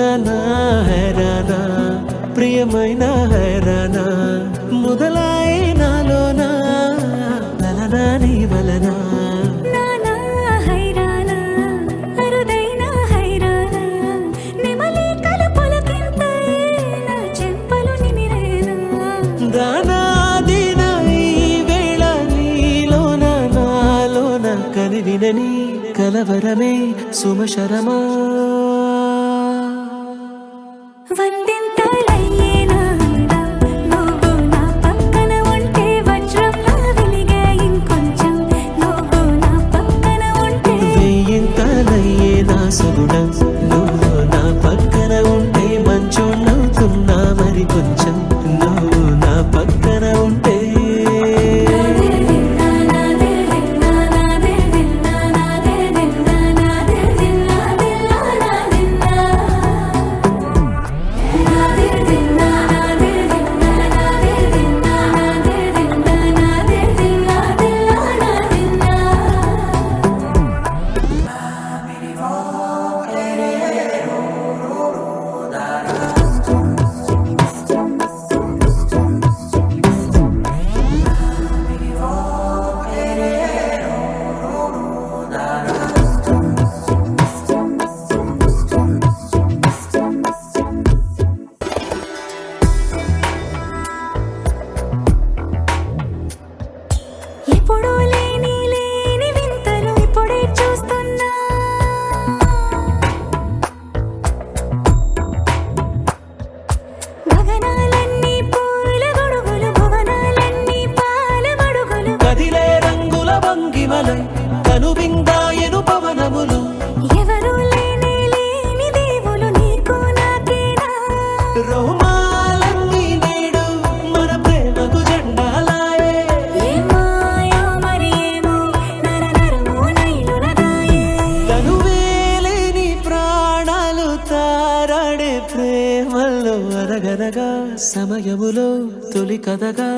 నానా హైరానా ప్రియమైన హైరానా మొదలాయే నాలోనా లలనా నీ వలనా నానా హైరానా అరుదైన హైరానా నిమలి కలుపులకింతై నా చెంపలు నిమిరేనా దానాదిన ఈ వేళ నీలోన నాలోన కలివినని కలవరమే సుమశరమా వందింతలయ్యేనా నువ్వు నా పక్కన ఉంటే వజ్రంలా వెలిగే ఇంకొంచెం నువ్వు నా పక్కన ఉంటే వెయ్యింతలయ్యే నా సగుణం నువ్వు నా పక్కన ఉంటే మంచోళ్ళవుతున్నా మరి కొంచెం నువ్వు నా పక్కన ఉంటే ఎప్పుడూ లేని వింతలు ఇప్పుడే చూస్తున్నా గగనాలన్నీ పూల గొడుగులు భువనాలన్నీ పాల మడుగులు కదిలే రంగుల భంగిమలై కనువిందాయను పవనములు ఎవరు లేని దేవులు నీకు నాకేనా రోమాలన్నీ నేడు మన ప్రేమకు జెండాలాయే ఏ మాయా మరి ఏమో నరనరము నైలులదాయే తనువేలేని ప్రాణాలు తారాడే ప్రేమల్లో అరగనగా సమయములో తొలి కథగా